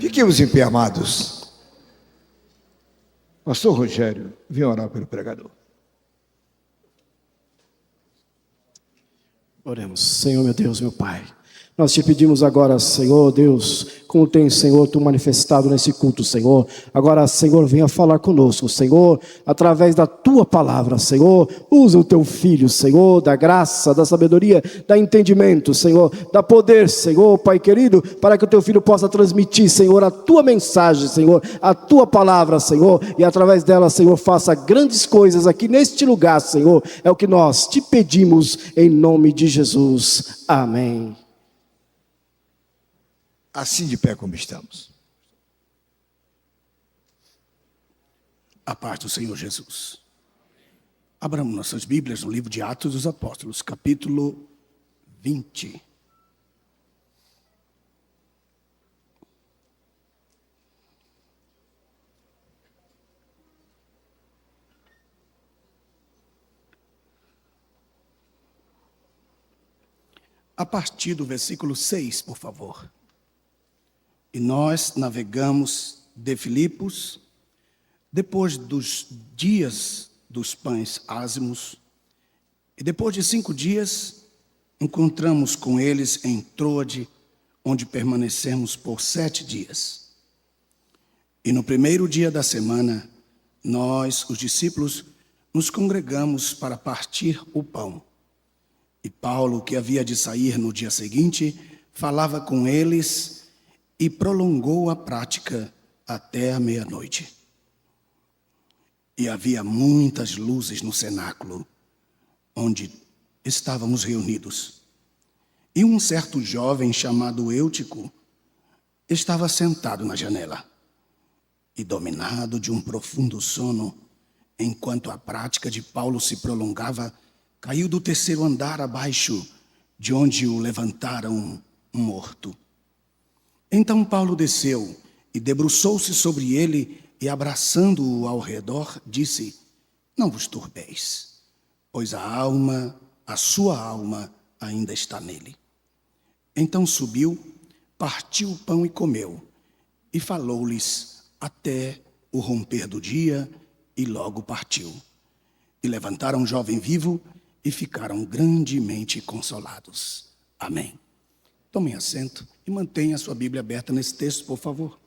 Fiquemos em pé, amados. Pastor Rogério, vem orar pelo pregador. Oremos. Senhor, meu Deus, meu Pai, nós te pedimos agora, Senhor Deus, como tem, Senhor, tu manifestado nesse culto, Senhor. Agora, Senhor, venha falar conosco, Senhor, através da tua palavra, Senhor. Usa o teu filho, Senhor, da graça, da sabedoria, da entendimento, Senhor, da poder, Senhor, Pai querido, para que o teu filho possa transmitir, Senhor, a tua mensagem, Senhor, a tua palavra, Senhor, e através dela, Senhor, faça grandes coisas aqui neste lugar, Senhor. É o que nós te pedimos em nome de Jesus. Amém. Assim de pé como estamos. A paz do Senhor Jesus. Abramos nossas Bíblias no livro de Atos dos Apóstolos, capítulo 20. A partir do versículo 6, por favor. E nós navegamos de Filipos, depois dos dias dos pães ázimos, e depois de 5 dias, encontramos com eles em Troade, onde permanecemos por 7 dias. E no primeiro dia da semana, nós, os discípulos, nos congregamos para partir o pão. E Paulo, que havia de sair no dia seguinte, falava com eles e prolongou a prática até a meia-noite. E havia muitas luzes no cenáculo, onde estávamos reunidos. E um certo jovem chamado Eutico estava sentado na janela. E dominado de um profundo sono, enquanto a prática de Paulo se prolongava, caiu do 3º andar abaixo, de onde o levantaram morto. Então Paulo desceu e debruçou-se sobre ele e, abraçando-o ao redor, disse: não vos turbeis, pois a sua alma ainda está nele. Então subiu, partiu o pão e comeu, e falou-lhes até o romper do dia, e logo partiu. E levantaram o jovem vivo e ficaram grandemente consolados. Amém. Tomem assento e mantenha a sua Bíblia aberta nesse texto, por favor.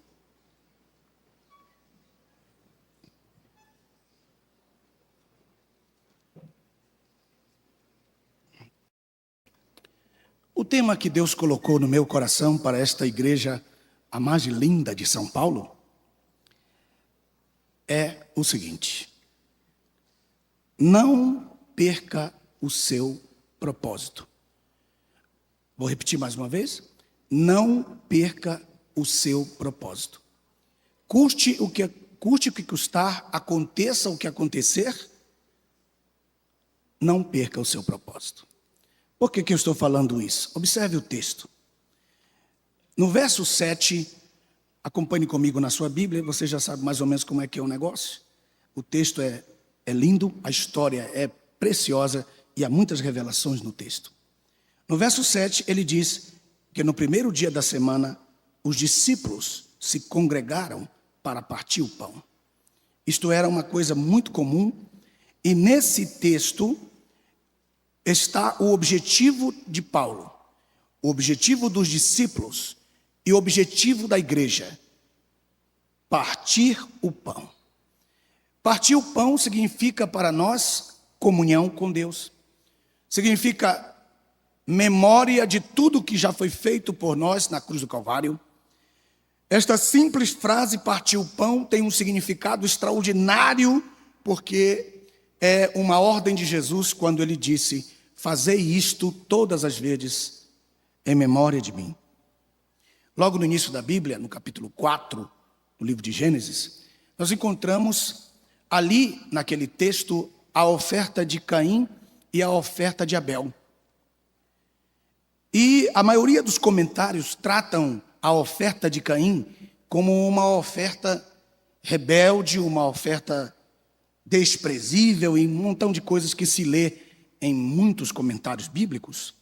O tema que Deus colocou no meu coração para esta igreja, a mais linda de São Paulo, é o seguinte: não perca o seu propósito. Vou repetir mais uma vez. Não perca o seu propósito. Custe o que custar, aconteça o que acontecer, não perca o seu propósito. Por que eu estou falando isso? Observe o texto. No verso 7, acompanhe comigo na sua Bíblia, você já sabe mais ou menos como é que é o negócio. O texto é lindo, a história é preciosa e há muitas revelações no texto. No verso 7, ele diz que no primeiro dia da semana, os discípulos se congregaram para partir o pão. Isto era uma coisa muito comum, e nesse texto está o objetivo de Paulo, o objetivo dos discípulos e o objetivo da igreja: partir o pão. Partir o pão significa para nós comunhão com Deus, significa memória de tudo que já foi feito por nós na cruz do Calvário. Esta simples frase, partir o pão, tem um significado extraordinário, porque é uma ordem de Jesus quando ele disse: fazei isto todas as vezes em memória de mim. Logo no início da Bíblia, no capítulo 4, do livro de Gênesis, nós encontramos ali, naquele texto, a oferta de Caim e a oferta de Abel. E a maioria dos comentários tratam a oferta de Caim como uma oferta rebelde, uma oferta desprezível e um montão de coisas que se lê em muitos comentários bíblicos.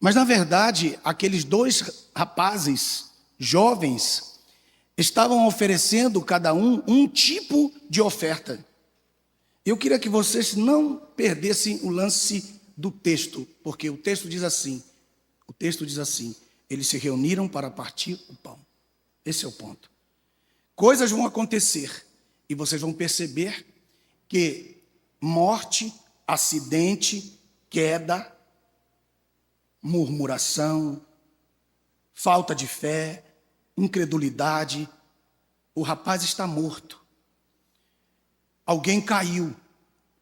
Mas, na verdade, aqueles 2 rapazes jovens, estavam oferecendo cada um tipo de oferta. Eu queria que vocês não perdessem o lance do texto, porque o texto diz assim, eles se reuniram para partir o pão. Esse é o ponto. Coisas vão acontecer e vocês vão perceber que morte, acidente, queda, murmuração, falta de fé, incredulidade. O rapaz está morto. Alguém caiu,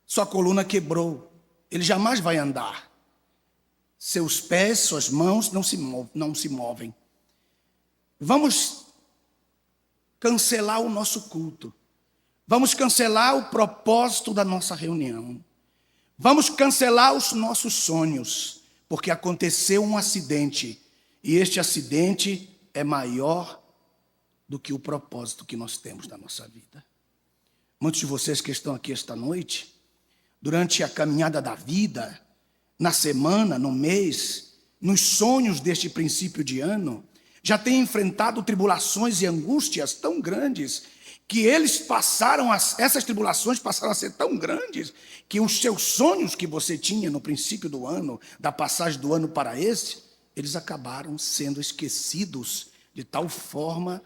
sua coluna quebrou, ele jamais vai andar. Seus pés, suas mãos não se movem. Vamos cancelar o nosso culto. Vamos cancelar o propósito da nossa reunião. Vamos cancelar os nossos sonhos, porque aconteceu um acidente, e este acidente é maior do que o propósito que nós temos na nossa vida. Muitos de vocês que estão aqui esta noite, durante a caminhada da vida, na semana, no mês, nos sonhos deste princípio de ano, já têm enfrentado tribulações e angústias tão grandes, que essas tribulações passaram a ser tão grandes, que os seus sonhos que você tinha no princípio do ano, da passagem do ano para esse, eles acabaram sendo esquecidos, de tal forma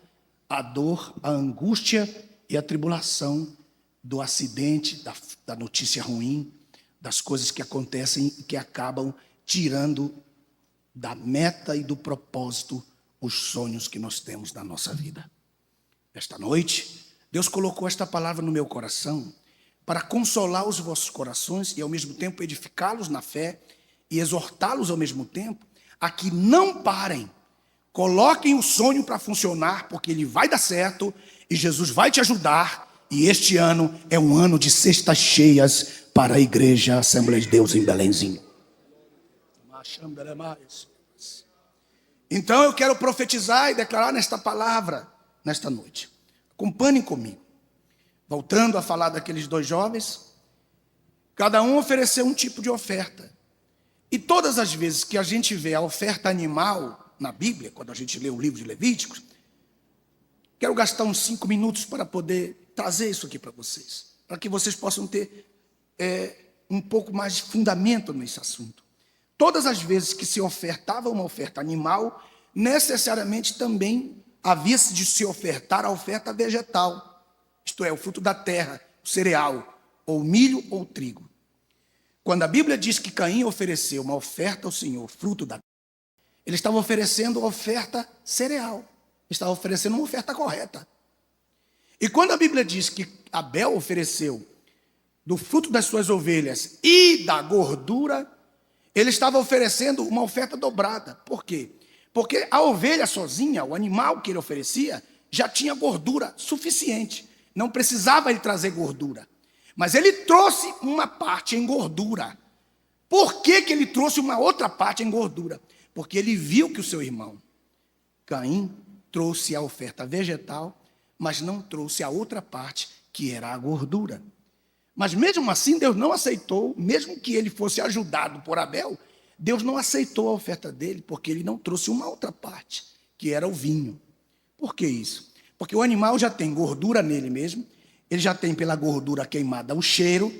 a dor, a angústia e a tribulação do acidente, da notícia ruim, das coisas que acontecem e que acabam tirando da meta e do propósito os sonhos que nós temos na nossa vida. Esta noite, Deus colocou esta palavra no meu coração para consolar os vossos corações e ao mesmo tempo edificá-los na fé e exortá-los ao mesmo tempo a que não parem. Coloquem o sonho para funcionar, porque ele vai dar certo e Jesus vai te ajudar. E este ano é um ano de cestas cheias para a Igreja Assembleia de Deus em Belenzinho. Então eu quero profetizar e declarar nesta palavra, nesta noite. Acompanhem comigo. Voltando a falar daqueles dois jovens, cada um ofereceu um tipo de oferta. E todas as vezes que a gente vê a oferta animal na Bíblia, quando a gente lê o livro de Levíticos, quero gastar uns 5 minutos para poder trazer isso aqui para vocês, para que vocês possam ter um pouco mais de fundamento nesse assunto. Todas as vezes que se ofertava uma oferta animal, necessariamente também havia de se ofertar a oferta vegetal, isto é, o fruto da terra, o cereal, ou milho ou trigo. Quando a Bíblia diz que Caim ofereceu uma oferta ao Senhor, fruto da terra, ele estava oferecendo uma oferta cereal, estava oferecendo uma oferta correta. E quando a Bíblia diz que Abel ofereceu do fruto das suas ovelhas e da gordura, ele estava oferecendo uma oferta dobrada. Por quê? Porque a ovelha sozinha, o animal que ele oferecia, já tinha gordura suficiente. Não precisava ele trazer gordura. Mas ele trouxe uma parte em gordura. Por que que ele trouxe uma outra parte em gordura? Porque ele viu que o seu irmão, Caim, trouxe a oferta vegetal, mas não trouxe a outra parte, que era a gordura. Mas mesmo assim, Deus não aceitou, mesmo que ele fosse ajudado por Abel, Deus não aceitou a oferta dele, porque ele não trouxe uma outra parte, que era o vinho. Por que isso? Porque o animal já tem gordura nele mesmo, ele já tem pela gordura queimada o cheiro,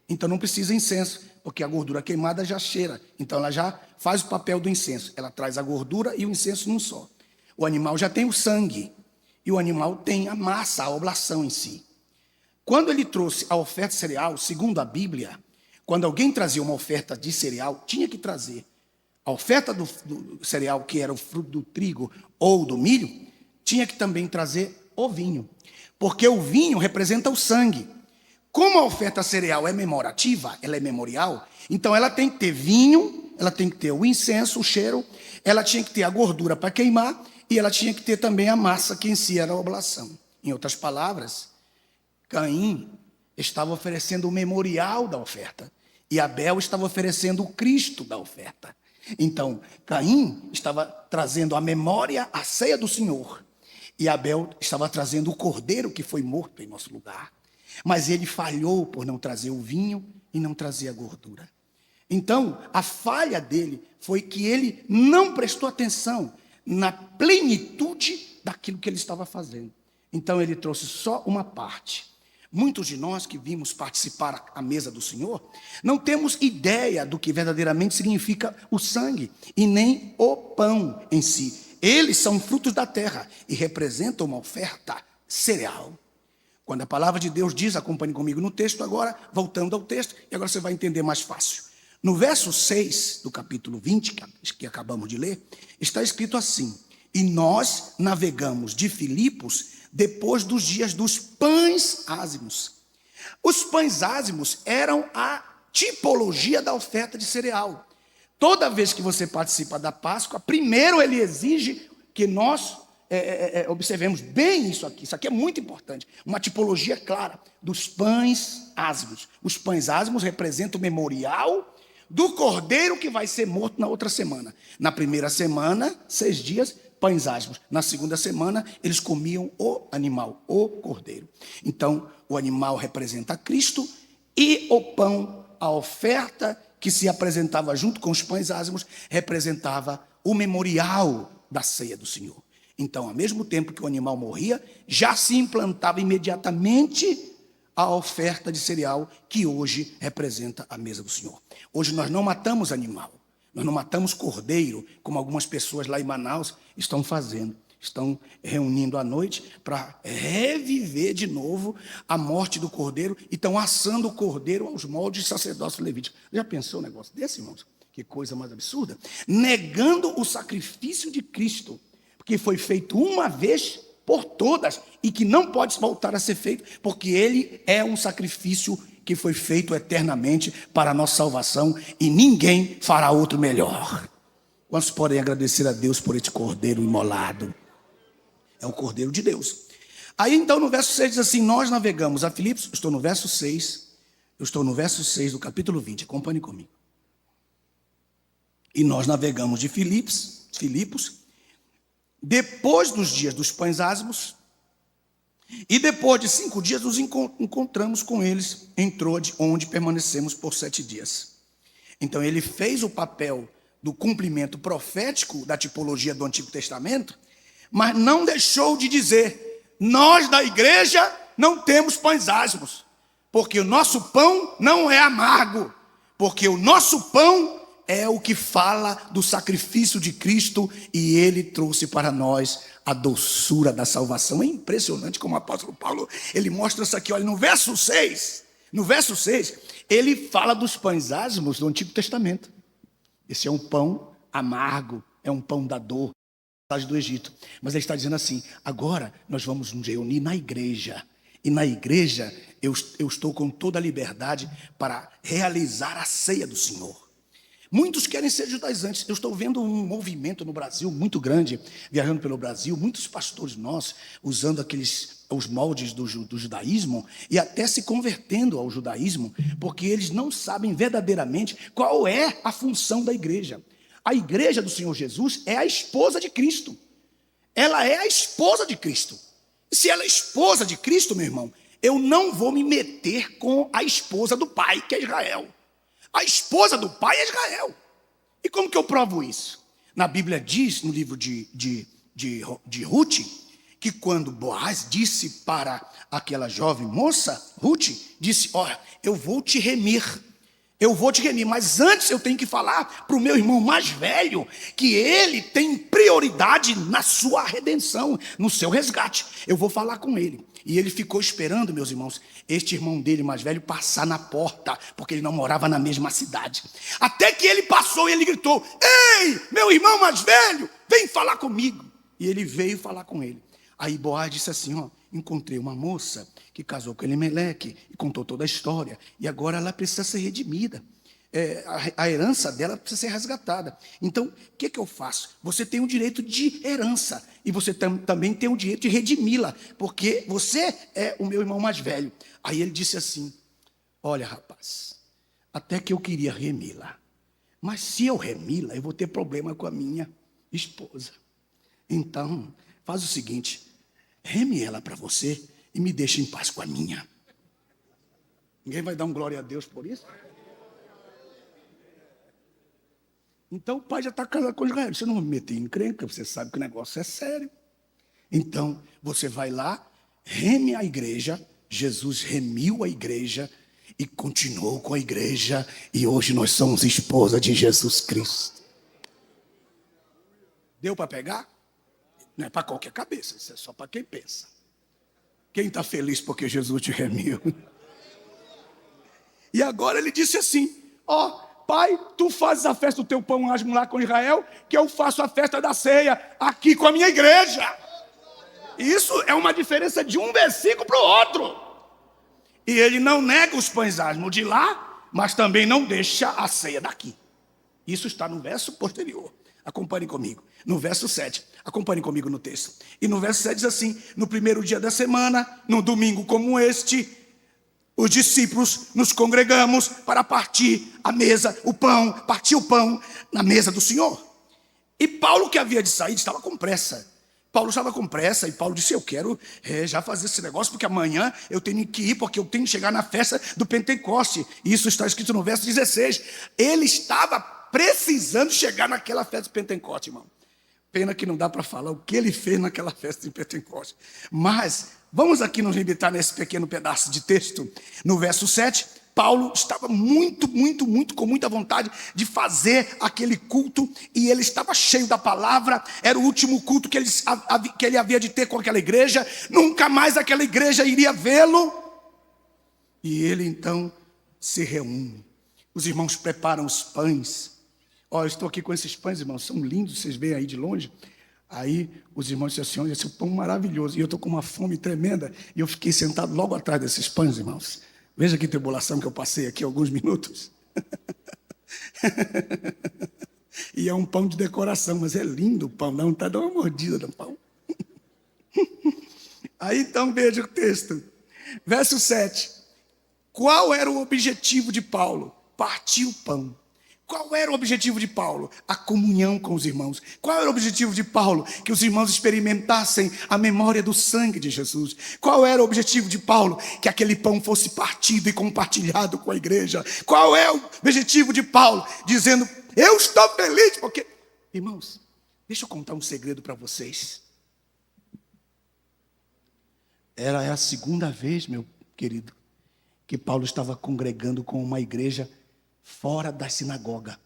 então não precisa incenso, porque a gordura queimada já cheira, então ela já faz o papel do incenso, ela traz a gordura e o incenso num só. O animal já tem o sangue, e o animal tem a massa, a oblação em si. Quando ele trouxe a oferta cereal, segundo a Bíblia, quando alguém trazia uma oferta de cereal, tinha que trazer a oferta do cereal, que era o fruto do trigo ou do milho, tinha que também trazer o vinho, porque o vinho representa o sangue. Como a oferta cereal é memorativa, ela é memorial, então ela tem que ter vinho, ela tem que ter o incenso, o cheiro, ela tinha que ter a gordura para queimar e ela tinha que ter também a massa, que em si era a oblação. Em outras palavras, Caim estava oferecendo o memorial da oferta e Abel estava oferecendo o Cristo da oferta. Então, Caim estava trazendo a memória, a ceia do Senhor, e Abel estava trazendo o cordeiro que foi morto em nosso lugar. Mas ele falhou por não trazer o vinho e não trazer a gordura. Então, a falha dele foi que ele não prestou atenção na plenitude daquilo que ele estava fazendo. Então ele trouxe só uma parte. Muitos de nós que vimos participar à mesa do Senhor, não temos ideia do que verdadeiramente significa o sangue e nem o pão em si. Eles são frutos da terra e representam uma oferta cereal. Quando a palavra de Deus diz, acompanhe comigo no texto agora, voltando ao texto, e agora você vai entender mais fácil. No verso 6 do capítulo 20, que acabamos de ler, está escrito assim: e nós navegamos de Filipos depois dos dias dos pães ázimos. Os pães ázimos eram a tipologia da oferta de cereal. Toda vez que você participa da Páscoa, primeiro ele exige que nós observemos bem isso aqui. Isso aqui é muito importante. Uma tipologia clara dos pães ázimos. Os pães ázimos representam o memorial do cordeiro que vai ser morto na outra semana. Na primeira semana, 6 dias, pães ázimos. Na segunda semana, eles comiam o animal, o cordeiro. Então, o animal representa Cristo e o pão, a oferta que se apresentava junto com os pães ázimos, representava o memorial da ceia do Senhor. Então, ao mesmo tempo que o animal morria, já se implantava imediatamente a oferta de cereal que hoje representa a mesa do Senhor. Hoje nós não matamos animal, nós não matamos cordeiro, como algumas pessoas lá em Manaus estão fazendo. Estão reunindo à noite para reviver de novo a morte do cordeiro e estão assando o cordeiro aos moldes de sacerdócio levítico. Já pensou um negócio desse, irmãos? Que coisa mais absurda. Negando o sacrifício de Cristo, que foi feito uma vez por todas e que não pode voltar a ser feito, porque ele é um sacrifício que foi feito eternamente para a nossa salvação e ninguém fará outro melhor. Quantos podem agradecer a Deus por este cordeiro imolado? É o cordeiro de Deus. Aí então no verso 6 diz assim: nós navegamos a Filipos. Eu estou no verso 6 do capítulo 20, acompanhe comigo. E nós navegamos de Filipos, depois dos dias dos pães ázimos, e depois de 5 dias nos encontramos com eles em Trode, onde permanecemos por 7 dias. Então ele fez o papel do cumprimento profético da tipologia do Antigo Testamento, mas não deixou de dizer: nós da igreja não temos pães ázimos, porque o nosso pão não é amargo, porque o nosso pão é o que fala do sacrifício de Cristo e ele trouxe para nós a doçura da salvação. É impressionante como o apóstolo Paulo, ele mostra isso aqui, olha, no verso 6, ele fala dos pães ázimos do Antigo Testamento. Esse é um pão amargo, é um pão da dor do Egito. Mas ele está dizendo assim: agora nós vamos nos reunir na igreja. E na igreja eu estou com toda a liberdade para realizar a ceia do Senhor. Muitos querem ser judaizantes. Eu estou vendo um movimento no Brasil muito grande, viajando pelo Brasil, muitos pastores nossos usando os moldes do judaísmo e até se convertendo ao judaísmo, porque eles não sabem verdadeiramente qual é a função da igreja. A igreja do Senhor Jesus é a esposa de Cristo. Ela é a esposa de Cristo. Se ela é esposa de Cristo, meu irmão, eu não vou me meter com a esposa do pai, que é Israel. A esposa do pai é Israel. E como que eu provo isso? Na Bíblia diz, no livro de Ruth, que quando Boaz disse para aquela jovem moça, Ruth, disse: olha, eu vou te remir, mas antes eu tenho que falar para o meu irmão mais velho que ele tem prioridade na sua redenção, no seu resgate. Eu vou falar com ele. E ele ficou esperando, meus irmãos, este irmão dele mais velho passar na porta, porque ele não morava na mesma cidade. Até que ele passou e ele gritou: ei, meu irmão mais velho, vem falar comigo. E ele veio falar com ele. Aí Boaz disse assim: ó, encontrei uma moça que casou com Elimeleque e contou toda a história, e agora ela precisa ser redimida. A herança dela precisa ser resgatada. Então, o que eu faço? Você tem o direito de herança e você também tem o direito de redimi-la, porque você é o meu irmão mais velho. Aí ele disse assim: olha, rapaz, até que eu queria remi-la, mas se eu remi-la, eu vou ter problema com a minha esposa. Então, faz o seguinte: reme ela para você e me deixa em paz com a minha. Ninguém vai dar um glória a Deus por isso? Então o pai já está casado com Israel. Você não vai me meter em encrenca, você sabe que o negócio é sério. Então você vai lá, reme a igreja. Jesus remiu a igreja e continuou com a igreja. E hoje nós somos esposa de Jesus Cristo. Deu para pegar? Não é para qualquer cabeça, isso é só para quem pensa. Quem está feliz porque Jesus te remiu? E agora ele disse assim: ó, pai, tu fazes a festa do teu pão asmo lá com Israel, que eu faço a festa da ceia aqui com a minha igreja. Isso é uma diferença de um versículo para o outro. E ele não nega os pães asmos de lá, mas também não deixa a ceia daqui. Isso está no verso posterior. Acompanhe comigo. No verso 7, acompanhe comigo no texto. E no verso 7 diz assim: no primeiro dia da semana, num domingo como este, os discípulos nos congregamos para partir a mesa, o pão, partir o pão na mesa do Senhor. E Paulo, que havia de sair, estava com pressa. Paulo estava com pressa e Paulo disse: eu quero já fazer esse negócio, porque amanhã eu tenho que ir, porque eu tenho que chegar na festa do Pentecoste. Isso está escrito no verso 16. Ele estava precisando chegar naquela festa de Pentecoste, irmão. Pena que não dá para falar o que ele fez naquela festa de Pentecoste. Mas vamos aqui nos limitar nesse pequeno pedaço de texto. No verso 7, Paulo estava com muita vontade de fazer aquele culto. E ele estava cheio da palavra. Era o último culto que ele havia de ter com aquela igreja. Nunca mais aquela igreja iria vê-lo. E ele então se reúne. Os irmãos preparam os pães. Ó, eu estou aqui com esses pães, irmãos, são lindos, vocês veem aí de longe. Aí os irmãos disseram assim: olha, esse pão maravilhoso. E eu estou com uma fome tremenda. E eu fiquei sentado logo atrás desses pães, irmãos. Veja que tribulação que eu passei aqui alguns minutos. E é um pão de decoração, mas é lindo o pão. Dá vontade de dar uma mordida no pão. Aí então veja o texto. Verso 7. Qual era o objetivo de Paulo? Partir o pão. Qual era o objetivo de Paulo? A comunhão com os irmãos. Qual era o objetivo de Paulo? Que os irmãos experimentassem a memória do sangue de Jesus. Qual era o objetivo de Paulo? Que aquele pão fosse partido e compartilhado com a igreja. Qual é o objetivo de Paulo? Dizendo: eu estou feliz porque... Irmãos, deixa eu contar um segredo para vocês. Era a segunda vez, meu querido, que Paulo estava congregando com uma igreja fora da sinagoga.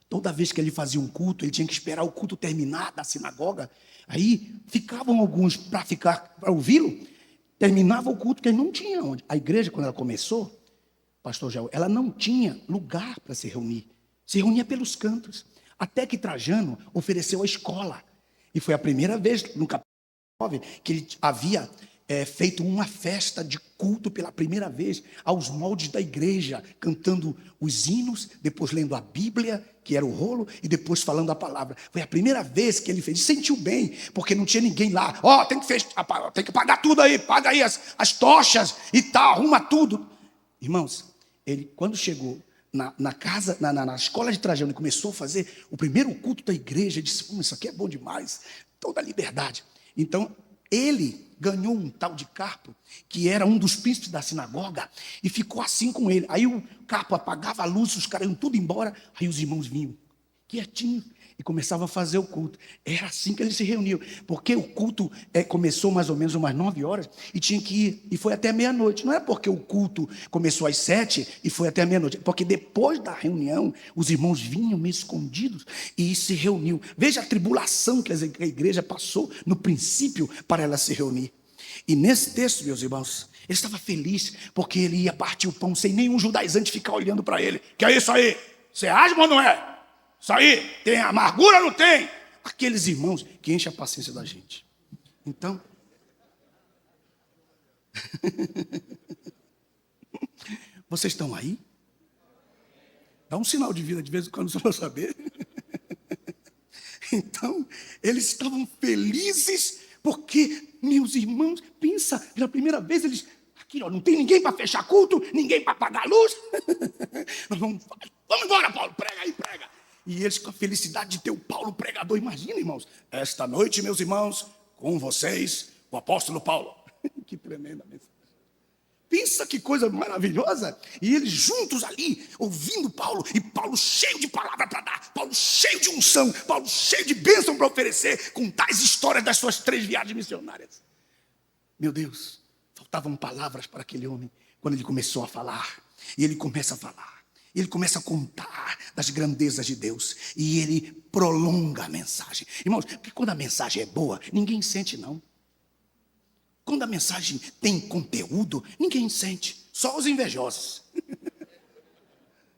Toda vez que ele fazia um culto, ele tinha que esperar o culto terminar da sinagoga. Aí ficavam alguns para ouvi-lo. Terminava o culto, que ele não tinha onde. A igreja, quando ela começou, pastor Jaú, ela não tinha lugar para se reunir. Se reunia pelos cantos. Até que Trajano ofereceu a escola. E foi a primeira vez, no capítulo 9, que ele havia feito uma festa de culto pela primeira vez, aos moldes da igreja, cantando os hinos, depois lendo a Bíblia, que era o rolo, e depois falando a palavra. Foi a primeira vez que ele fez. E sentiu bem, porque não tinha ninguém lá. Ó, tem que pagar tudo aí, paga aí as tochas e tal, arruma tudo. Irmãos, ele, quando chegou na escola de Trajano, e começou a fazer o primeiro culto da igreja, ele disse: isso aqui é bom demais, toda a liberdade. Então, ele ganhou um tal de Carpo, que era um dos príncipes da sinagoga, e ficou assim com ele. Aí o Carpo apagava a luz, os caras iam tudo embora, aí os irmãos vinham, quietinho, e começavam a fazer o culto. Era assim que eles se reuniam, porque o culto começou mais ou menos umas 9 horas, e tinha que ir, e foi até meia-noite. Não é porque o culto começou às 7 e foi até meia-noite, porque depois da reunião, os irmãos vinham meio escondidos e se reuniam. Veja a tribulação que a igreja passou no princípio para ela se reunir. E nesse texto, meus irmãos, ele estava feliz, porque ele ia partir o pão sem nenhum judaizante ficar olhando para ele. Que é isso aí? Você é asma ou não é? Isso aí, tem amargura ou não tem? Aqueles irmãos que enchem a paciência da gente. Então, vocês estão aí? Dá um sinal de vida de vez em quando, só para saber. Então, eles estavam felizes, porque, meus irmãos, pensa, pela primeira vez eles... Aqui, ó, não tem ninguém para fechar culto, ninguém para apagar a luz. Vamos embora, Paulo, prega aí, prega. E eles com a felicidade de ter o Paulo pregador. Imagina, irmãos, esta noite, meus irmãos, com vocês, o apóstolo Paulo. Que tremenda mensagem. Pensa que coisa maravilhosa. E eles juntos ali, ouvindo Paulo, e Paulo cheio de palavra para dar, Paulo cheio de unção, Paulo cheio de bênção para oferecer, com tais histórias das suas 3 viagens missionárias. Meu Deus, Faltavam palavras para aquele homem quando ele começou a falar. E ele começa a falar. Ele começa a contar das grandezas de Deus. E ele prolonga a mensagem. Irmãos, porque quando a mensagem é boa, ninguém sente não. Quando a mensagem tem conteúdo, ninguém sente. Só os invejosos.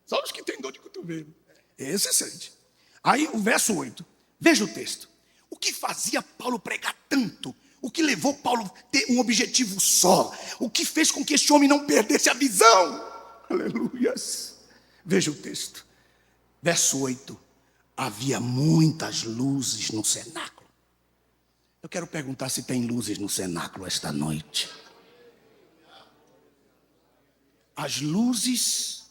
Só os que têm dor de cotovelo. Esse sente. Aí o verso 8. Veja o texto. O que fazia Paulo pregar tanto? O que levou Paulo a ter um objetivo só? O que fez com que este homem não perdesse a visão? Aleluias. Veja o texto. Verso 8. Havia muitas luzes no cenáculo. Eu quero perguntar se tem luzes no cenáculo esta noite. As luzes.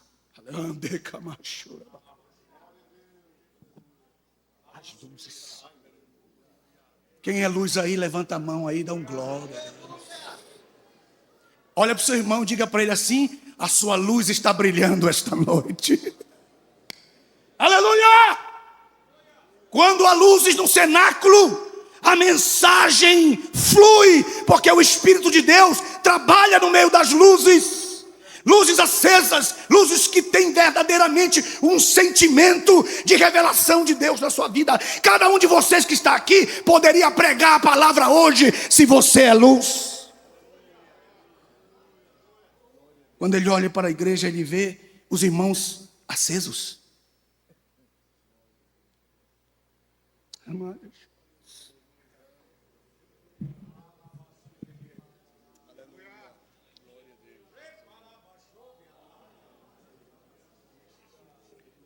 As luzes. Quem é luz aí, levanta a mão aí, dá um glória. Olha para o seu irmão e diga para ele assim: a sua luz está brilhando esta noite. Aleluia! Quando há luzes no cenáculo, a mensagem flui, porque o Espírito de Deus trabalha no meio das luzes. Luzes acesas, luzes que têm verdadeiramente um sentimento de revelação de Deus na sua vida. Cada um de vocês que está aqui poderia pregar a palavra hoje, se você é luz. Quando ele olha para a igreja, ele vê os irmãos acesos. Amados.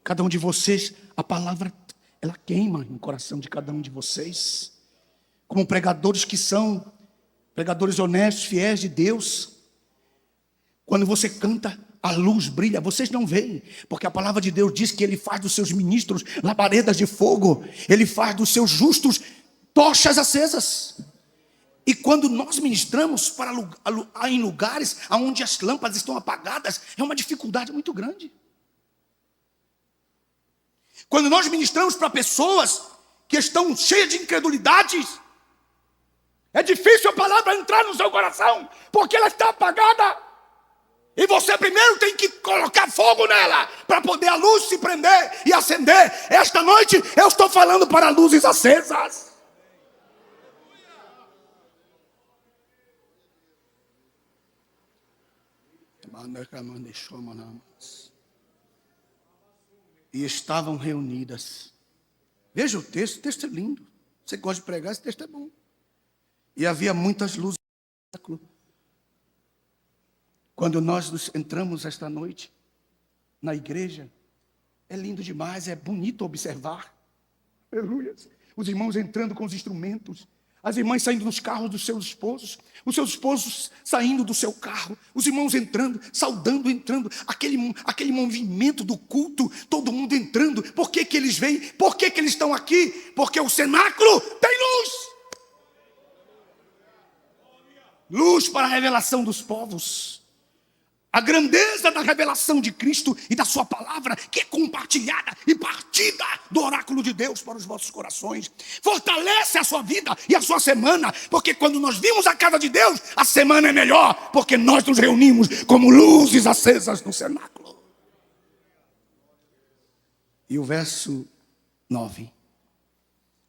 Cada um de vocês, a palavra, ela queima no coração de cada um de vocês. Como pregadores que são, pregadores honestos, fiéis de Deus. Quando você canta, a luz brilha, vocês não veem, porque a palavra de Deus diz que Ele faz dos seus ministros labaredas de fogo. Ele faz dos seus justos tochas acesas. E quando nós ministramos em lugares onde as lâmpadas estão apagadas, é uma dificuldade muito grande. Quando nós ministramos para pessoas que estão cheias de incredulidades, é difícil a palavra entrar no seu coração, porque ela está apagada. E você primeiro tem que colocar fogo nela, para poder a luz se prender e acender. Esta noite eu estou falando para luzes acesas. E estavam reunidas. Veja o texto é lindo. Você gosta de pregar, esse texto é bom. E havia muitas luzes no século. Quando nós entramos esta noite na igreja, é lindo demais, é bonito observar. Aleluia. Os irmãos entrando com os instrumentos, as irmãs saindo dos carros dos seus esposos, os seus esposos saindo do seu carro, os irmãos entrando, saudando, entrando, aquele movimento do culto, todo mundo entrando. Por que que eles vêm? Por que que eles estão aqui? Porque o cenáculo tem luz. Luz para a revelação dos povos. A grandeza da revelação de Cristo e da sua palavra, que é compartilhada e partida do oráculo de Deus para os vossos corações. Fortalece a sua vida e a sua semana, porque quando nós vimos a casa de Deus, a semana é melhor, porque nós nos reunimos como luzes acesas no cenáculo. E o verso 9.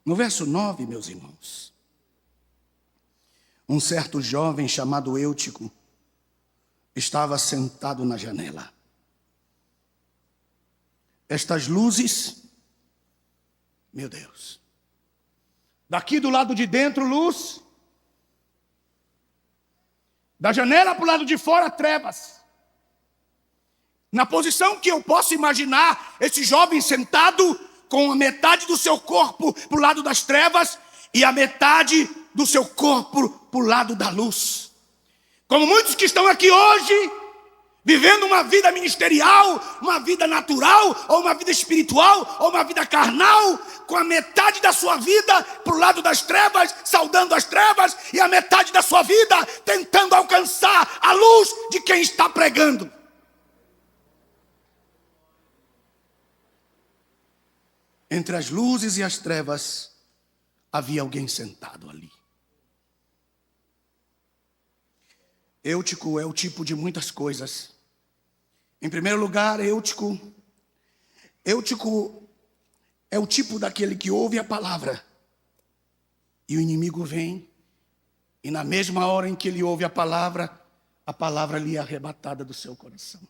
No verso 9, meus irmãos, um certo jovem chamado Eutico estava sentado na janela. Estas luzes, meu Deus, daqui do lado de dentro luz, da janela para o lado de fora trevas. Na posição que eu posso imaginar, esse jovem sentado com a metade do seu corpo para o lado das trevas e a metade do seu corpo para o lado da luz. Como muitos que estão aqui hoje, vivendo uma vida ministerial, uma vida natural, ou uma vida espiritual, ou uma vida carnal, com a metade da sua vida para o lado das trevas, saudando as trevas, e a metade da sua vida tentando alcançar a luz de quem está pregando. Entre as luzes e as trevas, havia alguém sentado ali. Eutico é o tipo de muitas coisas. Em primeiro lugar, Eutico é o tipo daquele que ouve a palavra e o inimigo vem, e na mesma hora em que ele ouve a palavra lhe é arrebatada do seu coração.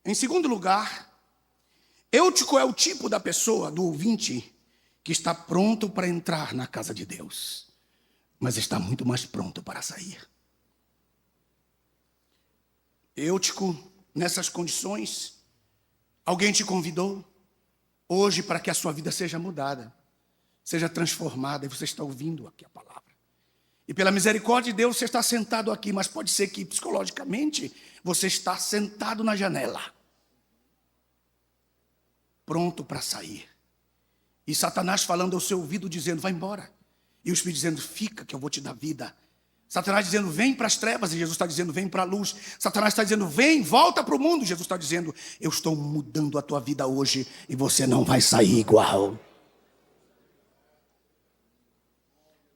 Em segundo lugar, Eutico é o tipo da pessoa, do ouvinte, que está pronto para entrar na casa de Deus, mas está muito mais pronto para sair. Eutico, nessas condições, alguém te convidou hoje para que a sua vida seja mudada, seja transformada, e você está ouvindo aqui a palavra. E pela misericórdia de Deus você está sentado aqui, mas pode ser que psicologicamente você está sentado na janela, pronto para sair. E Satanás falando ao seu ouvido, dizendo, vai embora. E o Espírito dizendo, fica que eu vou te dar vida. Satanás dizendo, vem para as trevas, e Jesus está dizendo, vem para a luz. Satanás está dizendo, vem, volta para o mundo. Jesus está dizendo, eu estou mudando a tua vida hoje, e você não vai sair igual.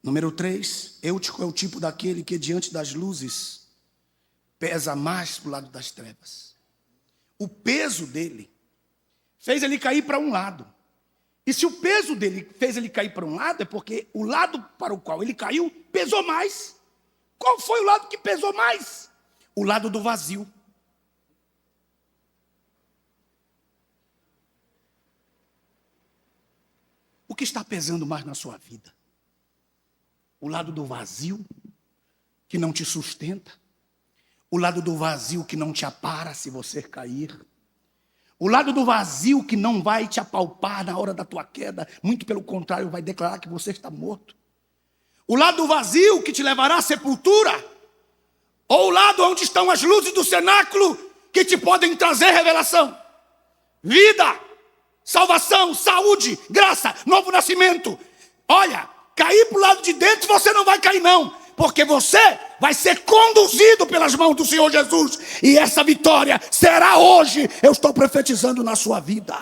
Número 3, Eutico é o tipo daquele que diante das luzes pesa mais para o lado das trevas. O peso dele fez ele cair para um lado. E se o peso dele fez ele cair para um lado, é porque o lado para o qual ele caiu pesou mais. Qual foi o lado que pesou mais? O lado do vazio. O que está pesando mais na sua vida? O lado do vazio, que não te sustenta. O lado do vazio que não te apara se você cair. O lado do vazio que não vai te apalpar na hora da tua queda. Muito pelo contrário, vai declarar que você está morto. O lado do vazio que te levará à sepultura. Ou o lado onde estão as luzes do cenáculo que te podem trazer revelação. Vida, salvação, saúde, graça, novo nascimento. Olha, cair para o lado de dentro você não vai cair não. Porque você vai ser conduzido pelas mãos do Senhor Jesus. E essa vitória será hoje. Eu estou profetizando na sua vida.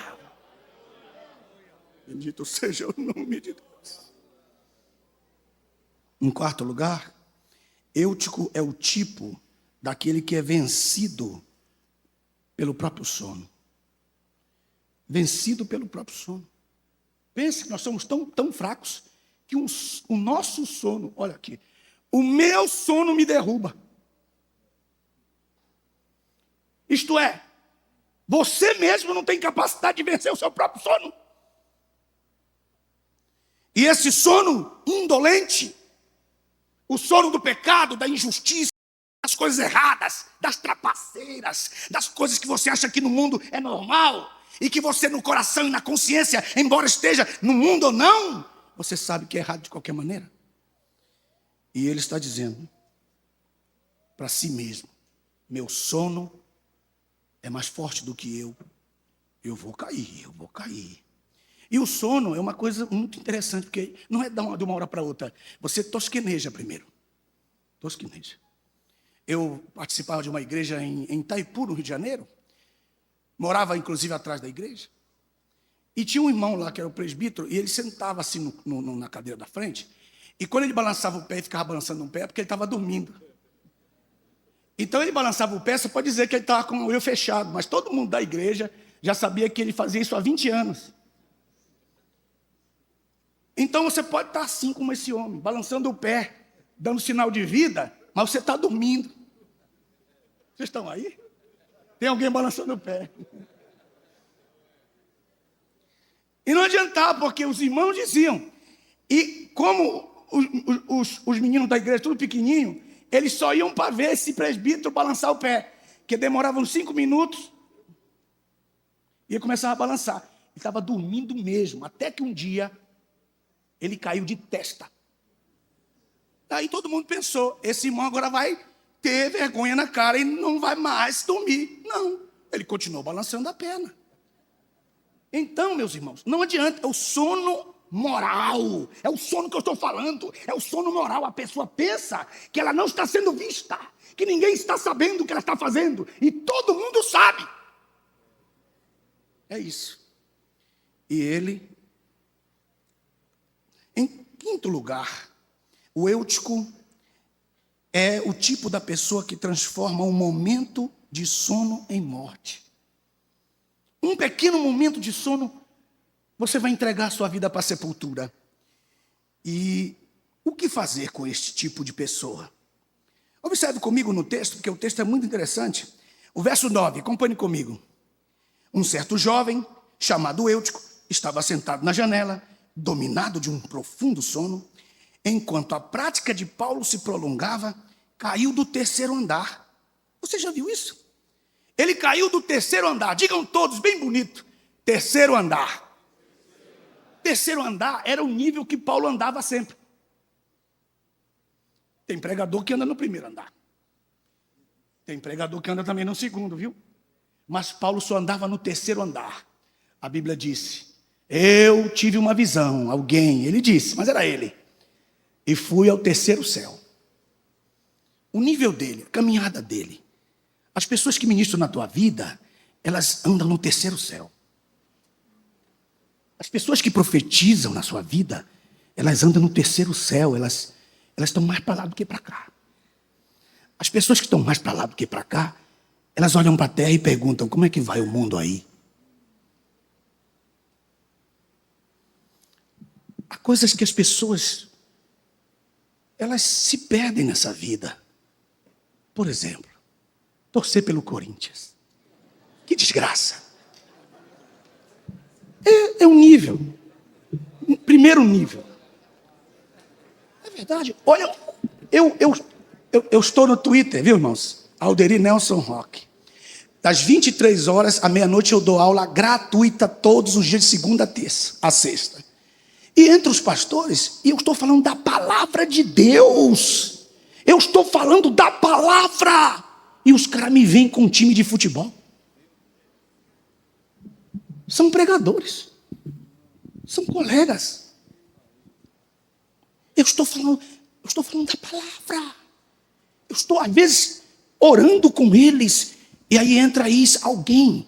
Bendito seja o nome de Deus. Em quarto lugar, Eutico é o tipo daquele que é vencido pelo próprio sono. Vencido pelo próprio sono. Pense que nós somos tão fracos que o nosso sono, olha aqui, o meu sono me derruba. Isto é, você mesmo não tem capacidade de vencer o seu próprio sono. E esse sono indolente, o sono do pecado, da injustiça, das coisas erradas, das trapaceiras, das coisas que você acha que no mundo é normal, e que você no coração e na consciência, embora esteja no mundo ou não, você sabe que é errado de qualquer maneira. E ele está dizendo para si mesmo, meu sono é mais forte do que eu vou cair. E o sono é uma coisa muito interessante, porque não é de uma hora para outra, você tosqueneja primeiro, tosqueneja. Eu participava de uma igreja em Itaipu, no Rio de Janeiro, morava inclusive atrás da igreja, e tinha um irmão lá que era o presbítero, e ele sentava assim na cadeira da frente, e quando ele balançava o pé e ficava balançando um pé, é porque ele estava dormindo. Então ele balançava o pé, você pode dizer que ele estava com o olho fechado, mas todo mundo da igreja já sabia que ele fazia isso há 20 anos. Então você pode estar assim como esse homem, balançando o pé, dando sinal de vida, mas você está dormindo. Vocês estão aí? Tem alguém balançando o pé. E não adiantava, porque os irmãos diziam, e como os meninos da igreja, tudo pequenininho, eles só iam para ver esse presbítero balançar o pé, que demorava uns 5 minutos, e ele começava a balançar. Ele estava dormindo mesmo, até que um dia ele caiu de testa. Aí todo mundo pensou, esse irmão agora vai ter vergonha na cara e não vai mais dormir. Não, ele continuou balançando a perna. Então, meus irmãos, não adianta, é o sono moral, é o sono que eu estou falando, é o sono moral. A pessoa pensa que ela não está sendo vista, que ninguém está sabendo o que ela está fazendo, e todo mundo sabe. É isso. E ele, em quinto lugar, o Eutico é o tipo da pessoa que transforma um momento de sono em morte. Um pequeno momento de sono, você vai entregar a sua vida para a sepultura. E o que fazer com este tipo de pessoa? Observe comigo no texto, porque o texto é muito interessante. O verso 9, acompanhe comigo. Um certo jovem, chamado Eutico, estava sentado na janela, dominado de um profundo sono. Enquanto a prática de Paulo se prolongava, caiu do terceiro andar. Você já viu isso? Ele caiu do terceiro andar. Digam todos, bem bonito. Terceiro andar. Terceiro andar era o nível que Paulo andava sempre. Tem pregador que anda no primeiro andar. Tem pregador que anda também no segundo, viu? Mas Paulo só andava no terceiro andar. A Bíblia disse, eu tive uma visão, alguém, ele disse, mas era ele. E fui ao terceiro céu. O nível dele, a caminhada dele. As pessoas que ministram na tua vida, elas andam no terceiro céu. As pessoas que profetizam na sua vida, elas andam no terceiro céu, elas estão mais para lá do que para cá. As pessoas que estão mais para lá do que para cá, elas olham para a terra e perguntam, como é que vai o mundo aí? Há coisas que as pessoas, elas se perdem nessa vida. Por exemplo, torcer pelo Corinthians. Que desgraça. É um nível. Um primeiro nível. É verdade. Olha, eu estou no Twitter, viu, irmãos? Alderi Nelson Roque. Das 23 horas à meia-noite eu dou aula gratuita todos os dias de segunda a sexta. E entre os pastores, e eu estou falando da palavra de Deus. Eu estou falando da palavra. E os caras me veem com um time de futebol. São pregadores. São colegas. Eu estou falando da palavra. Eu estou, às vezes, orando com eles. E aí entra aí alguém.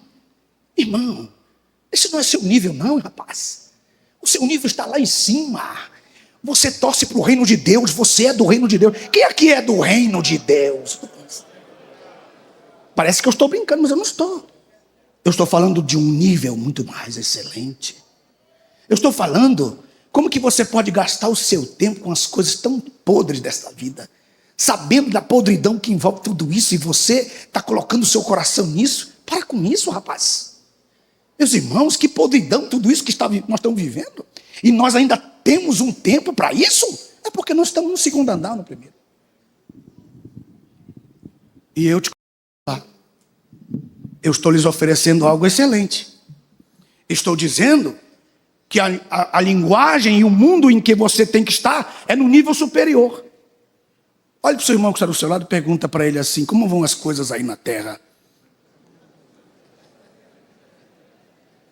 Irmão, esse não é seu nível não, rapaz. O seu nível está lá em cima. Você torce para o reino de Deus. Você é do reino de Deus. Quem aqui é do reino de Deus? Parece que eu estou brincando, mas eu não estou. Eu estou falando de um nível muito mais excelente. Eu estou falando como que você pode gastar o seu tempo com as coisas tão podres desta vida, sabendo da podridão que envolve tudo isso, e você está colocando o seu coração nisso. Para com isso, rapaz. Meus irmãos, que podridão tudo isso que nós estamos vivendo. E nós ainda temos um tempo para isso. É porque nós estamos no segundo andar, no primeiro. E eu estou lhes oferecendo algo excelente. Estou dizendo que a linguagem e o mundo em que você tem que estar é no nível superior. Olha para o seu irmão que está do seu lado e pergunta para ele assim, como vão as coisas aí na terra?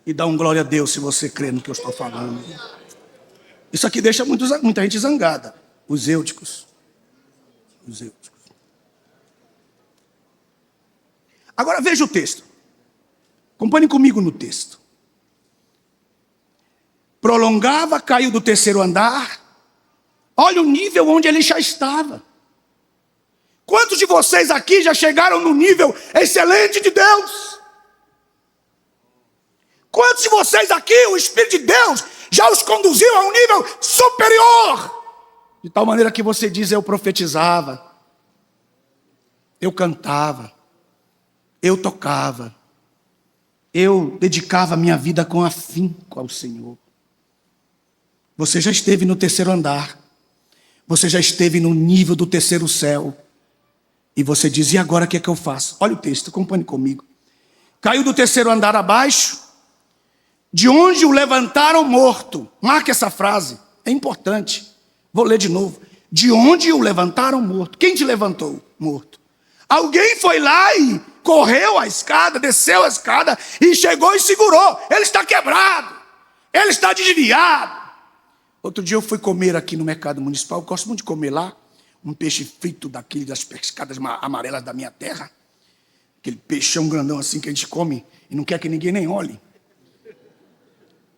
E dá um glória a Deus se você crê no que eu estou falando. Isso aqui deixa muita gente zangada. Os Eúticos. Os Eúticos. Agora veja o texto. Acompanhe comigo no texto. Prolongava, caiu do terceiro andar. Olha o nível onde ele já estava. Quantos de vocês aqui já chegaram no nível excelente de Deus? Quantos de vocês aqui, o Espírito de Deus, já os conduziu a um nível superior? De tal maneira que você diz, eu profetizava, eu cantava, eu tocava, eu dedicava a minha vida com afinco ao Senhor. Você já esteve no terceiro andar, você já esteve no nível do terceiro céu, e você diz, e agora o que é que eu faço? Olha o texto, acompanhe comigo. Caiu do terceiro andar abaixo, de onde o levantaram morto. Marque essa frase, é importante. Vou ler de novo. De onde o levantaram morto. Quem te levantou morto? Alguém foi lá e correu a escada, desceu a escada e chegou e segurou. Ele está quebrado. Ele está desviado. Outro dia eu fui comer aqui no mercado municipal. Eu gosto muito de comer lá. Um peixe frito daquele das pescadas amarelas da minha terra. Aquele peixão grandão assim que a gente come e não quer que ninguém nem olhe.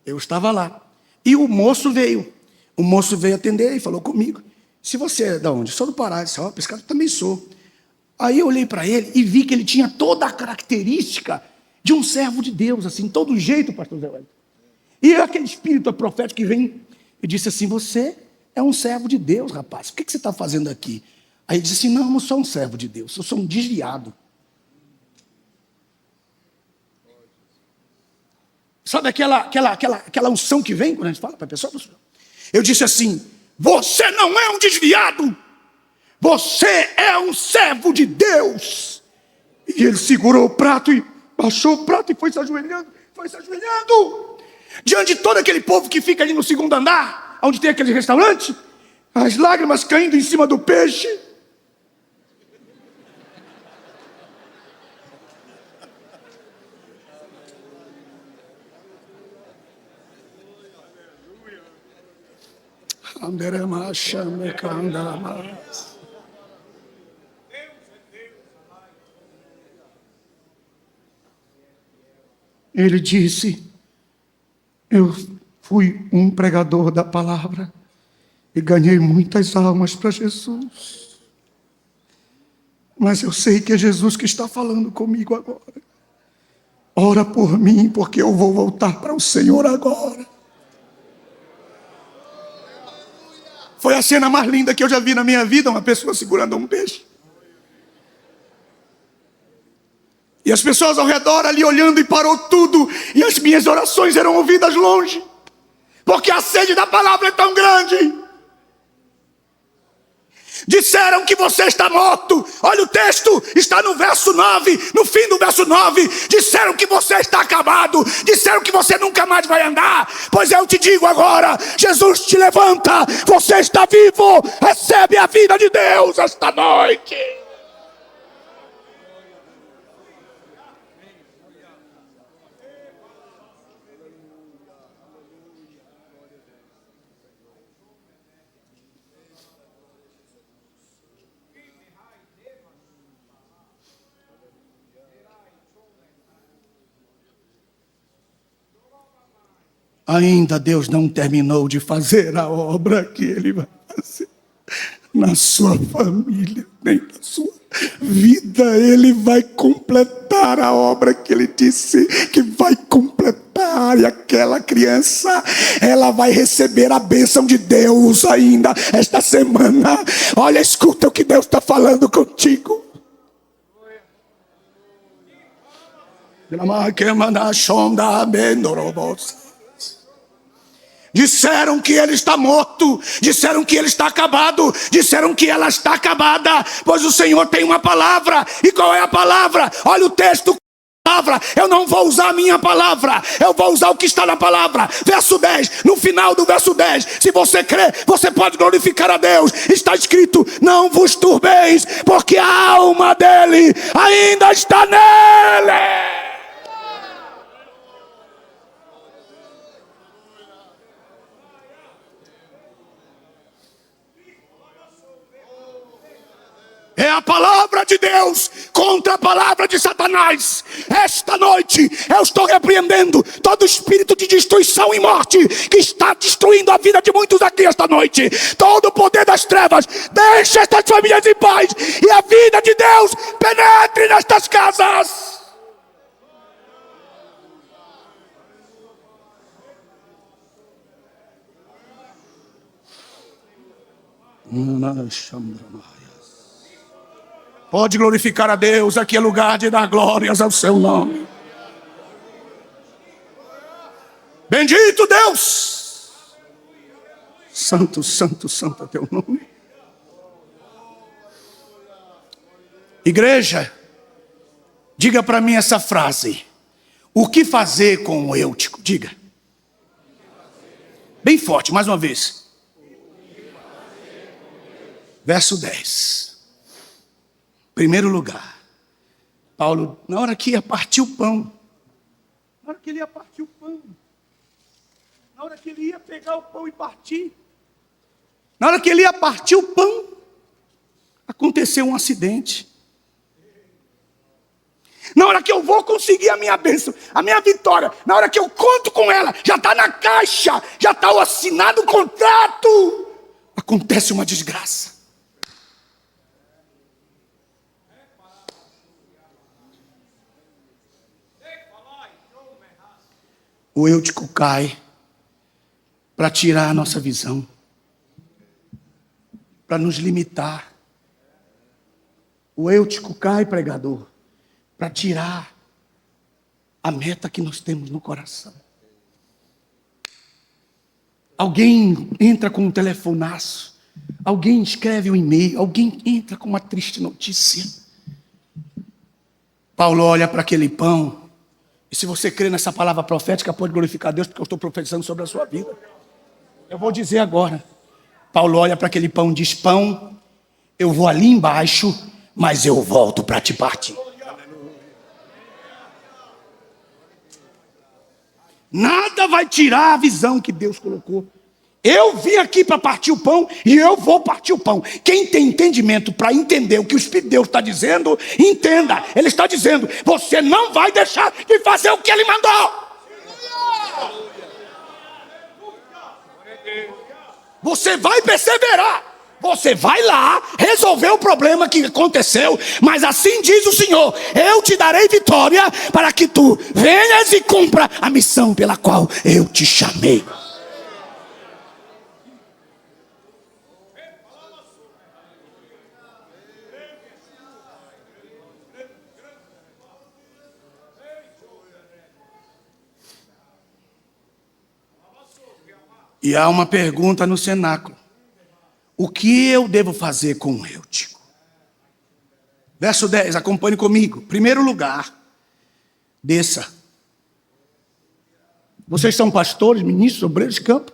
Eu estava lá. E o moço veio. O moço veio atender e falou comigo. se você é da onde? Sou do Pará. Eu disse, pescador, também sou. Aí eu olhei para ele e vi que ele tinha toda a característica de um servo de Deus, assim, todo jeito, pastor Zé Wellington. E aquele espírito profético que vem e disse assim, você é um servo de Deus, rapaz, o que você está fazendo aqui? Aí ele disse assim, não, eu não sou um servo de Deus, eu sou um desviado. Sabe aquela unção que vem quando a gente fala para a pessoa? Eu disse assim, você não é um desviado, você é um servo de Deus. E ele segurou o prato e baixou o prato e foi se ajoelhando, diante de todo aquele povo que fica ali no segundo andar, onde tem aquele restaurante, as lágrimas caindo em cima do peixe. Ele disse, eu fui um pregador da palavra e ganhei muitas almas para Jesus. Mas eu sei que é Jesus que está falando comigo agora. Ora por mim, porque eu vou voltar para o Senhor agora. Foi a cena mais linda que eu já vi na minha vida, uma pessoa segurando um peixe. E as pessoas ao redor ali olhando e parou tudo. E as minhas orações eram ouvidas longe. Porque a sede da palavra é tão grande. Disseram que você está morto. Olha o texto, está no verso 9. No fim do verso 9. Disseram que você está acabado. Disseram que você nunca mais vai andar. Pois eu te digo agora, Jesus te levanta. Você está vivo. Recebe a vida de Deus esta noite. Ainda Deus não terminou de fazer a obra que Ele vai fazer na sua família, nem na sua vida. Ele vai completar a obra que Ele disse que vai completar. E aquela criança, ela vai receber a bênção de Deus ainda esta semana. Olha, escuta o que Deus está falando contigo. Disseram que ele está morto, disseram que ele está acabado, disseram que ela está acabada, pois o Senhor tem uma palavra. E qual é a palavra? Olha o texto. Eu não vou usar a minha palavra, eu vou usar o que está na palavra. Verso 10, no final do verso 10, se você crê, você pode glorificar a Deus. Está escrito, não vos turbeis, porque a alma dele ainda está nele. É a palavra de Deus contra a palavra de Satanás. Esta noite eu estou repreendendo todo espírito de destruição e morte que está destruindo a vida de muitos aqui esta noite. Todo o poder das trevas, deixe estas famílias em paz e a vida de Deus penetre nestas casas. Pode glorificar a Deus, aqui é lugar de dar glórias ao seu nome. Bendito Deus! Santo, santo, santo é teu nome. Igreja, diga para mim essa frase. O que fazer com o Eutico? Diga. Bem forte, mais uma vez. Verso 10. Primeiro lugar, Paulo, na hora que ia partir o pão, na hora que ele ia partir o pão, na hora que ele ia pegar o pão e partir, na hora que ele ia partir o pão, aconteceu um acidente. Na hora que eu vou conseguir a minha bênção, a minha vitória, na hora que eu conto com ela, já está na caixa, já está assinado o contrato. acontece uma desgraça. O Eutico cai para tirar a nossa visão, para nos limitar. O Eutico cai, pregador, para tirar a meta que nós temos no coração. Alguém entra com um telefonaço, alguém escreve um e-mail, alguém entra com uma triste notícia. Paulo olha para aquele pão, e se você crê nessa palavra profética, pode glorificar a Deus, porque eu estou profetizando sobre a sua vida. Eu vou dizer agora. Paulo olha para aquele pão e diz: pão, eu vou ali embaixo, mas eu volto para te partir. Nada vai tirar a visão que Deus colocou. Eu vim aqui para partir o pão e eu vou partir o pão. Quem tem entendimento para entender o que o Espírito de Deus está dizendo, entenda. Ele está dizendo: você não vai deixar de fazer o que Ele mandou. Você vai perseverar. Você vai lá resolver o problema que aconteceu, mas assim diz o Senhor: eu te darei vitória para que tu venhas e cumpra a missão pela qual eu te chamei. E há uma pergunta no cenáculo: o que eu devo fazer com o Eutico? Verso 10, acompanhe comigo. Primeiro lugar, desça. Vocês são pastores, ministros, obreiros de campo.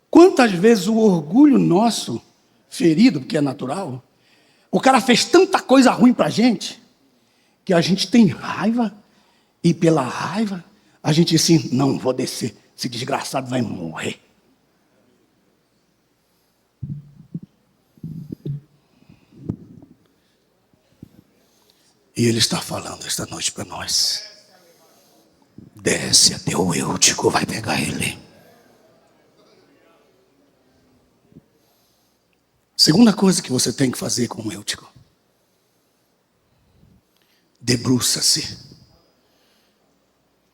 Quantas vezes o orgulho nosso, ferido, porque é natural, o cara fez tanta coisa ruim para a gente, que a gente tem raiva, e pela raiva, a gente diz assim: não vou descer, esse desgraçado vai morrer. E Ele está falando esta noite para nós: desce até o Eutico, vai pegar ele. Segunda coisa que você tem que fazer com o Eutico: debruça-se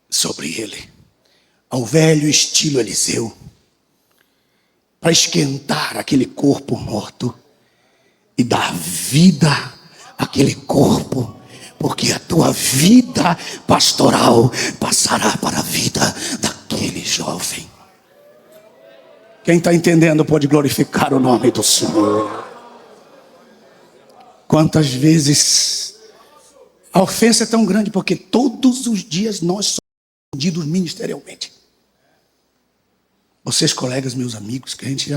sobre ele, ao velho estilo Eliseu, para esquentar aquele corpo morto e dar vida àquele corpo. Porque a tua vida pastoral passará para a vida daquele jovem. Quem está entendendo pode glorificar o nome do Senhor. Quantas vezes a ofensa é tão grande, porque todos os dias nós somos ofendidos ministerialmente. Vocês, colegas, meus amigos, que a gente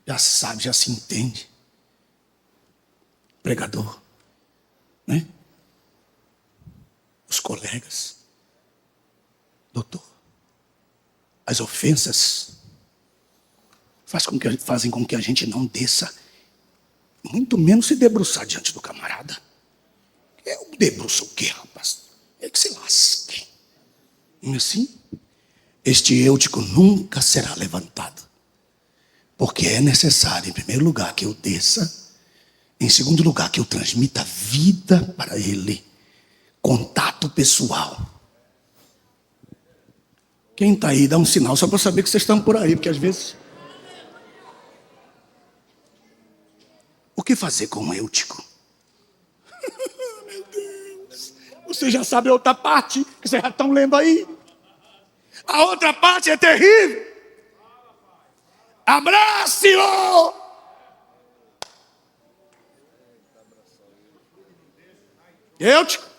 já sabe, já se entende. Pregador, né? Os colegas, doutor, as ofensas fazem com que a gente não desça, muito menos se debruçar diante do camarada. Eu debruço o quê, rapaz? É que se lasque. Não é assim? Este Eutico nunca será levantado, porque é necessário, em primeiro lugar, que eu desça. Em segundo lugar, que eu transmita vida para ele. Contato pessoal. Quem está aí, dá um sinal, só para saber que vocês estão por aí, porque às vezes... O que fazer com o Eutico? Meu Deus. Você já sabe a outra parte, que vocês já estão lendo aí. A outra parte é terrível. Abrace-o! Eutico,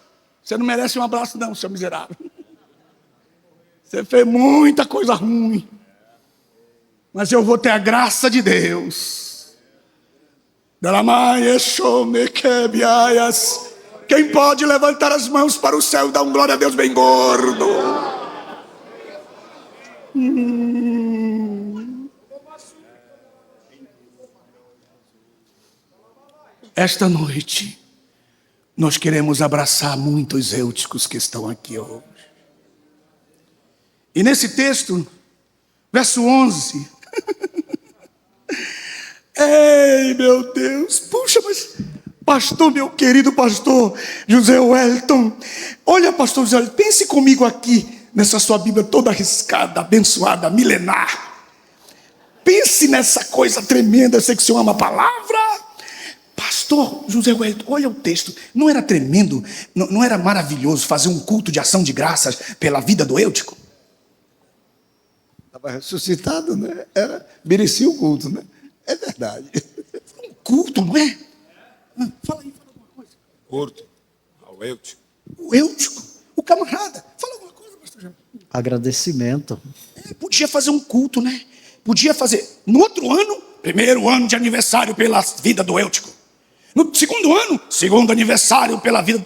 você não merece um abraço não, seu miserável. Você fez muita coisa ruim. Mas eu vou ter a graça de Deus. Quem pode levantar as mãos para o céu e dar um glória a Deus bem gordo? Esta noite nós queremos abraçar muitos Euticos que estão aqui hoje. E nesse texto, verso 11, Ei, meu Deus, puxa, mas pastor, meu querido pastor José Wellington, olha, pastor José Wellington, pense comigo aqui nessa sua Bíblia toda arriscada, abençoada, milenar. Pense nessa coisa tremenda, eu sei que o senhor ama a palavra. Pastor José Wellington, olha o texto, não era tremendo, não era maravilhoso fazer um culto de ação de graças pela vida do Eutico? Estava ressuscitado, né? Merecia o culto, né? É verdade. Um culto, não é? Fala aí, fala alguma coisa. Curto ao Eutico. O Eutico, o camarada, fala alguma coisa, pastor João. Agradecimento. Podia fazer um culto, né? Podia fazer, no outro ano, primeiro ano de aniversário pela vida do Eutico. No segundo ano, segundo aniversário pela vida.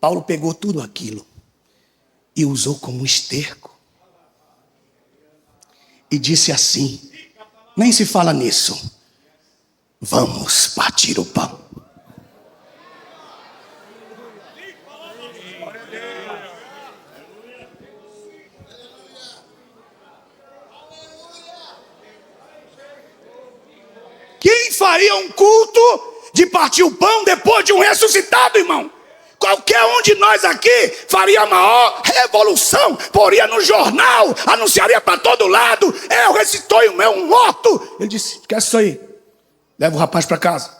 Paulo pegou tudo aquilo e usou como esterco. E disse assim, nem se fala nisso, vamos partir o pão. Quem faria um culto de partir o pão depois de um ressuscitado, irmão? Qualquer um de nós aqui faria a maior revolução, poria no jornal, anunciaria para todo lado, eu ressuscitou e o meu morto. Ele disse, quer isso aí? Leva o rapaz para casa.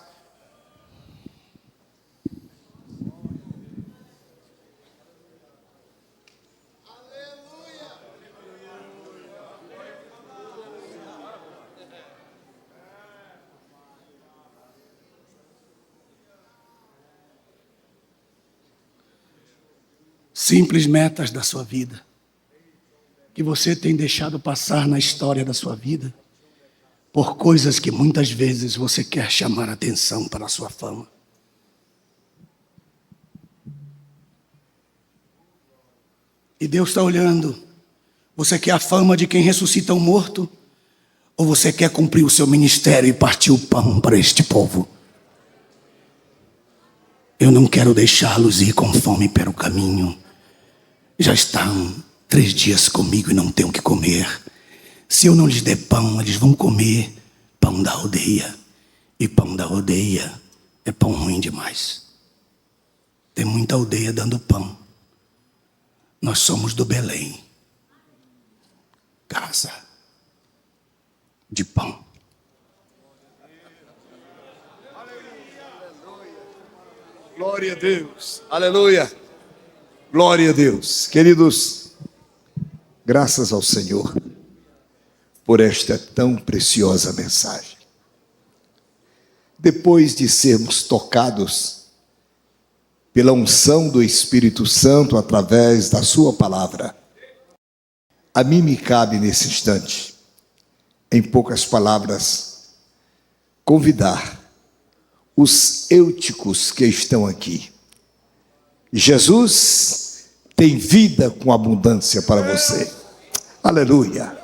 Simples metas da sua vida, que você tem deixado passar na história da sua vida, por coisas que muitas vezes você quer chamar atenção para a sua fama. E Deus está olhando, você quer a fama de quem ressuscita um morto? Ou você quer cumprir o seu ministério e partir o pão para este povo? Eu não quero deixá-los ir com fome pelo caminho. Já estão 3 dias comigo e não têm o que comer. Se eu não lhes der pão, eles vão comer pão da aldeia. E pão da aldeia é pão ruim demais. Tem muita aldeia dando pão. Nós somos do Belém. Casa de pão. Glória a Deus. Aleluia. Glória a Deus. Queridos, graças ao Senhor por esta tão preciosa mensagem. Depois de sermos tocados pela unção do Espírito Santo através da sua palavra, a mim me cabe nesse instante, em poucas palavras, convidar os eúticos que estão aqui. Jesus tem vida com abundância para você. Aleluia.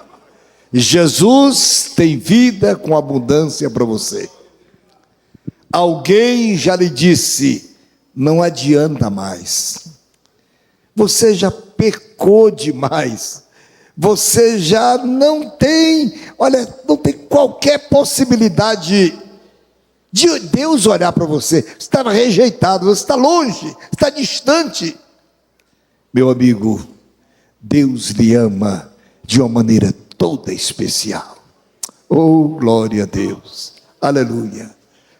Jesus tem vida com abundância para você. Alguém já lhe disse, não adianta mais. Você já pecou demais. Você já não tem, não tem qualquer possibilidade de Deus olhar para você. Você está rejeitado, você está longe, está distante. Meu amigo, Deus lhe ama de uma maneira toda especial. Oh, glória a Deus. Aleluia.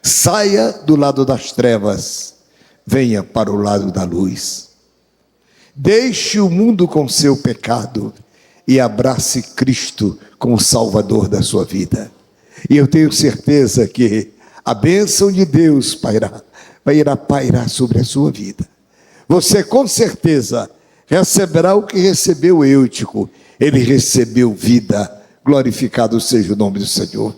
Saia do lado das trevas, venha para o lado da luz. Deixe o mundo com seu pecado e abrace Cristo como Salvador da sua vida. E eu tenho certeza que a bênção de Deus vai irá pairar sobre a sua vida. Você com certeza receberá o que recebeu Eutico. Ele recebeu vida. Glorificado seja o nome do Senhor.